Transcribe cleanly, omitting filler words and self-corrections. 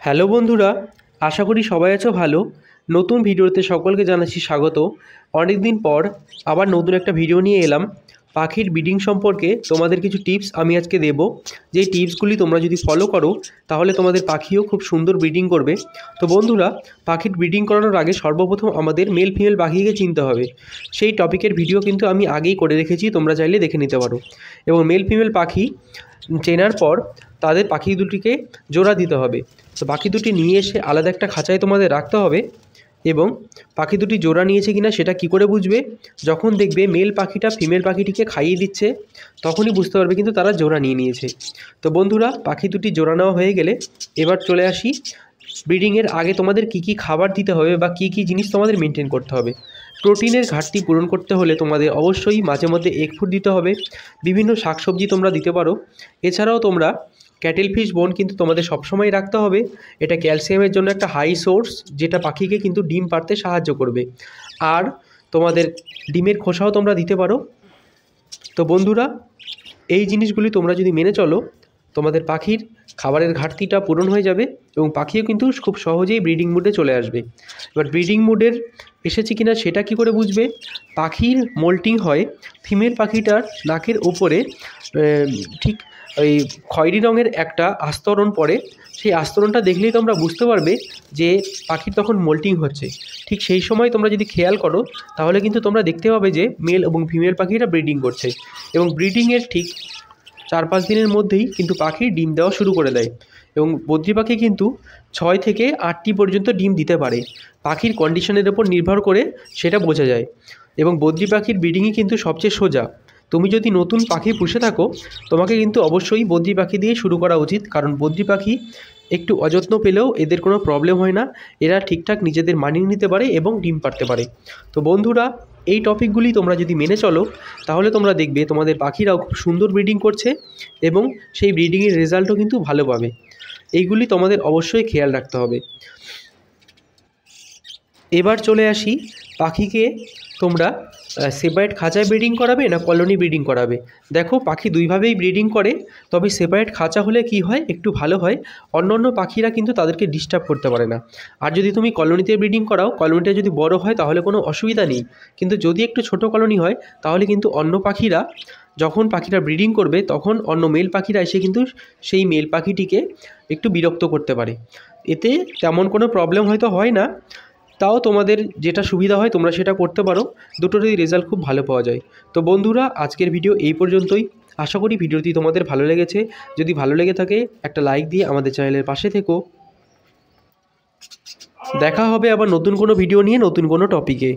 Hello বন্ধুরা, আশা করি সবাই আছো ভালো। নতুন ভিডিওতে সকলকে জানাচ্ছি স্বাগত। অনেক দিন পর আবার নতুন একটা ভিডিও নিয়ে এলাম। পাখির ব্রিডিং সম্পর্কে তোমাদের কিছু টিপস আমি আজকে দেব। যেই টিপসগুলি তোমরা যদি ফলো করো তাহলে তোমাদের পাখিও খুব সুন্দর ব্রিডিং করবে। তো বন্ধুরা, পাখির ব্রিডিং করানোর আগে সর্বপ্রথম আমাদের মেল ফিমেল পাখিকে চিনতে হবে। সেই টপিকের ভিডিও কিন্তু আমি আগেই করে রেখেছি, তোমরা চাইলে দেখে নিতে পারো। এবং মেল ফিমেল পাখি চেনার পর তাদের পাখি দুটিকে জোড়া দিতে হবে। তো পাখি দুটি নিয়ে এসে আলাদা একটা খাঁচায় তোমাদের রাখতে হবে। এবং পাখি দুটি জোড়া নিয়েছে কিনা সেটা কি করে বুঝবে? যখন দেখবে মেল পাখিটা ফিমেল পাখিটিকে খাইয়ে দিচ্ছে তখনই বুঝতে পারবে কিন্তু তারা জোড়া নিয়ে নিয়েছে। তো বন্ধুরা, পাখি দুটি জোড়া নেওয়া হয়ে গেলে এবার চলে আসি ব্রিডিংয়ের আগে তোমাদের কি কি খাবার দিতে হবে বা কি কি জিনিস তোমাদের মেনটেন করতে হবে। প্রোটিনের ঘাটতি পূরণ করতে হলে তোমাদের অবশ্যই মাঝে মধ্যে এগ ফুড দিতে হবে। বিভিন্ন শাকসবজি তোমরা দিতে পারো। এছাড়াও তোমরা ক্যাটেল ফিশ বোন কিন্তু তোমাদের সবসময় রাখতে হবে। এটা ক্যালসিয়ামের জন্য একটা হাই সোর্স, যেটা পাখিকে কিন্তু ডিম পাড়তে সাহায্য করবে। আর তোমাদের ডিমের খোসাও তোমরা দিতে পারো। তো বন্ধুরা, এই জিনিসগুলি তোমরা যদি মেনে চলো তোমাদের পাখির খাবারের ঘাটতিটা পূরণ হয়ে যাবে এবং পাখিও কিন্তু খুব সহজেই ব্রিডিং মুডে চলে আসবে। এবার ব্রিডিং মুডের এসেছে কিনা সেটা কি করে বুঝবে? পাখির মোল্টিং হয় ফিমেল পাখিটার নাকের ওপরে ঠিক ওই খয়েরি রঙের একটা আস্তরণ পড়ে। সেই আস্তরণটা দেখলেই তোমরা বুঝতে পারবে যে পাখির তখন মোল্টিং হচ্ছে। ঠিক সেই সময় তোমরা যদি খেয়াল করো তাহলে কিন্তু তোমরা দেখতে পাবে যে মেল এবং ফিমেল পাখিরা ব্রিডিং করছে। এবং ব্রিডিংয়ের ঠিক 4-5 দিনের মধ্যেই কিন্তু পাখি ডিম দেওয়া শুরু করে দেয়। এবং বদ্রি পাখি কিন্তু 6 থেকে 8টি পর্যন্ত ডিম দিতে পারে। পাখির কন্ডিশনের ওপর নির্ভর করে সেটা বোঝা যায়। এবং বদ্রি পাখির ব্রিডিংই কিন্তু সবচেয়ে সোজা। তুমি যদি নতুন পাখি পুষে থাকো তোমাকে কিন্তু অবশ্যই বদ্রি পাখি দিয়ে শুরু করা উচিত, কারণ বদ্রি পাখি একটু অযত্ন পেলেও এদের কোনো প্রবলেম হয় না। এরা ঠিকঠাক নিজেদের মানিয়ে নিতে পারে এবং ডিম পাড়তে পারে। তো বন্ধুরা, এই টপিকগুলি তোমরা যদি মেনে চলো তাহলে তোমরা দেখবে তোমাদের পাখিরাও খুব সুন্দর ব্রিডিং করছে এবং সেই ব্রিডিংয়ের রেজাল্টও কিন্তু ভালো পাবে। এইগুলি তোমাদের অবশ্যই খেয়াল রাখতে হবে। এবার চলে আসি, পাখিকে তোমরা সেপারেট খাঁচায় ব্রিডিং করাবে না কলোনি ব্রিডিং করাবে? দেখো, পাখি দুইভাবেই ব্রিডিং করে, তবে সেপারেট খাঁচা হলে কি হয়, একটু ভালো হয়। অন্য পাখিরা কিন্তু তাদেরকে ডিস্টার্ব করতে পারে না। আর যদি তুমি কলোনিতে ব্রিডিং করাও, কলোনিটা যদি বড় হয় তাহলে কোনো অসুবিধা নেই। কিন্তু যদি একটু ছোট কলোনি হয় তাহলে কিন্তু অন্য পাখিরা, যখন পাখিরা ব্রিডিং করবে তখন অন্য মেল পাখিরা এসে কিন্তু সেই মেল পাখিটিকে একটু বিরক্ত করতে পারে। এতে তেমন কোনো প্রবলেম হয়তো হয় না, তাও তোমাদের যেটা সুবিধা হয় তোমরা সেটা করতে পারো। দুটোরই রেজাল্ট খুব ভালো পাওয়া যায়। তো বন্ধুরা, আজকের ভিডিও এই পর্যন্তই। আশা করি ভিডিওটি তোমাদের ভালো লেগেছে। যদি ভালো লেগে থাকে একটা লাইক দিয়ে আমাদের চ্যানেলের পাশে থেকো। দেখা হবে আবার নতুন কোনো ভিডিও নিয়ে, নতুন কোনো টপিকে।